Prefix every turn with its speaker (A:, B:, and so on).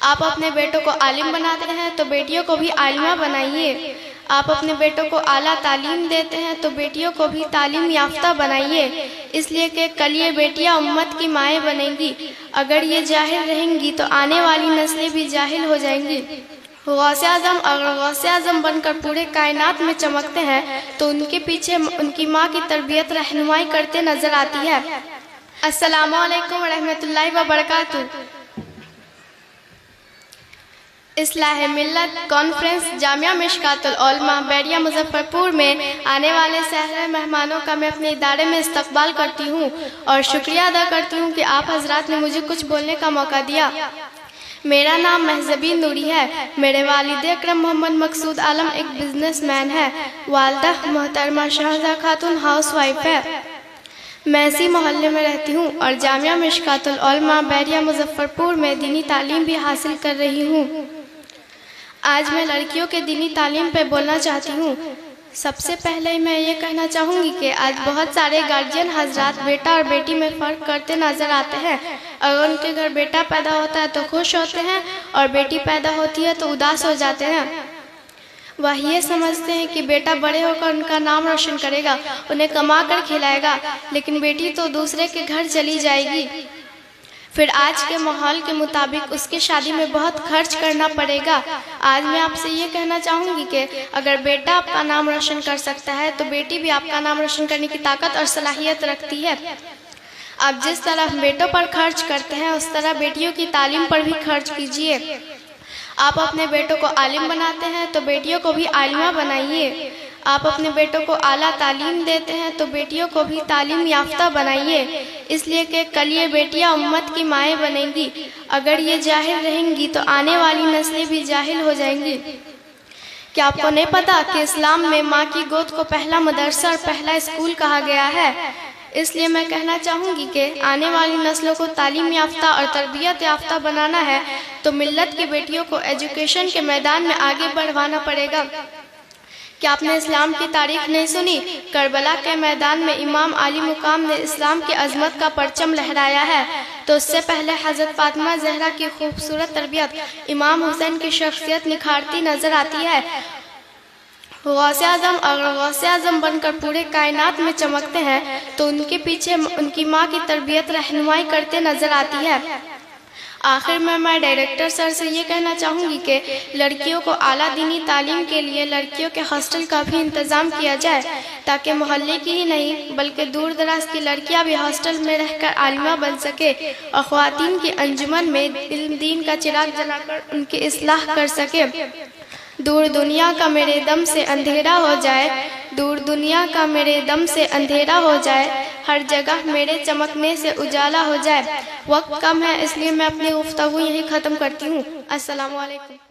A: आप अपने बेटों को आलिम बनाते हैं तो बेटियों को भी आलिमा बनाइए। आप अपने बेटों को आला तालीम देते हैं तो बेटियों को भी तालीम याफ्ता बनाइए, इसलिए कि कल ये बेटियां उम्मत की माएँ बनेंगी। अगर ये जाहिल रहेंगी तो आने वाली नस्लें भी जाहिल हो जाएंगी। गौसे आज़म अगर गौसे आज़म बनकर पूरे कायनात में चमकते हैं तो उनके पीछे उनकी माँ की तरबियत रहनुमाई करते नजर आती है। अस्सलामु अलैकुम रहमतुल्लाहि व बरकातुहू। इस्लाह मिल्लत कॉन्फ्रेंस जामिया मिशकातुल उलमा बैरिया मुजफ्फरपुर में आने वाले सहरे मेहमानों का मैं अपने इदारे में इस्तकबाल करती हूँ और शुक्रिया अदा करती हूँ कि आप हजरात ने मुझे कुछ बोलने का मौका दिया। मेरा नाम महजबीन नूरी है। मेरे वालिद अकरम मोहम्मद मकसूद आलम एक बिजनेसमैन है। वालदा मोहतरमा शाहज़ा खातून हाउस वाइफ है। मैं इसी मोहल्ले में रहती हूँ और जामिया मिशकातुल उलमा बैरिया मुजफ्फरपुर में दीनी तालीम भी हासिल कर रही हूँ। आज मैं लड़कियों के दीनी तालीम पे बोलना चाहती हूँ। सबसे पहले मैं ये कहना चाहूँगी कि आज बहुत सारे गार्जियन हजरात बेटा और बेटी में फ़र्क करते नज़र आते हैं। अगर उनके घर बेटा पैदा होता है तो खुश होते हैं और बेटी पैदा होती है तो उदास हो जाते हैं। वह ये समझते हैं कि बेटा बड़े होकर उनका नाम रोशन करेगा, उन्हें कमा कर खिलाएगा, लेकिन बेटी तो दूसरे के घर चली जाएगी। फिर आज के माहौल के मुताबिक उसकी शादी में बहुत खर्च करना पड़ेगा। आज मैं आपसे ये कहना चाहूँगी कि अगर बेटा आपका नाम रोशन कर सकता है तो बेटी भी आपका नाम रोशन करने की ताकत और सलाहियत रखती है। आप जिस तरह बेटों पर खर्च करते हैं उस तरह बेटियों की तालीम पर भी खर्च कीजिए। आप अपने बेटों को आलिम बनाते हैं तो बेटियों को भी आलिमा बनाइए। आप अपने बेटों को आला तालीम देते हैं तो बेटियों को भी तालीम याफ्ता बनाइए, इसलिए कि कल ये बेटियां उम्मत की माएँ बनेंगी। अगर ये जाहिल रहेंगी तो आने वाली नस्लें भी जाहिल हो जाएंगी। क्या आपको नहीं पता कि इस्लाम में माँ की गोद को पहला मदरसा और पहला स्कूल कहा गया है? इसलिए मैं कहना चाहूँगी कि आने वाली नस्लों को तालीम याफ्ता और तरबियत याफ्ता बनाना है तो मिल्लत की बेटियों को एजुकेशन के मैदान में आगे बढ़वाना पड़ेगा। क्या आपने इस्लाम की तारीख नहीं सुनी? करबला के मैदान में इमाम अली मुकाम ने इस्लाम की अजमत का परचम लहराया है, तो उससे पहले हज़रत फातिमा ज़हरा की खूबसूरत तरबियत, इमाम हुसैन की शख्सियत निखारती नजर आती है। गौसे आज़म अगर गौसे आज़म बनकर पूरे कायनात में चमकते हैं तो उनके पीछे उनकी माँ की तरबियत रहनुमाई करते नजर आती है। आखिर में मैं डायरेक्टर सर से ये कहना चाहूँगी कि लड़कियों को आला दीनी तालीम के लिए लड़कियों के हॉस्टल का भी इंतज़ाम किया जाए, ताकि मोहल्ले की ही नहीं बल्कि दूर दराज की लड़कियाँ भी हॉस्टल में रहकर आलिमा बन सके और ख़वातीन की अंजुमन में इल्म दीन का चिराग जलाकर उनकी इस्लाह कर सके। दूर दुनिया का मेरे दम से अंधेरा हो जाए, दूर दुनिया का मेरे दम से अंधेरा हो जाए, हर जगह मेरे चमकने से उजाला हो जाए। वक्त कम है इसलिए मैं अपनी गुफ्तगू यहीं ख़त्म करती हूँ। अस्सलामु अलैकुम।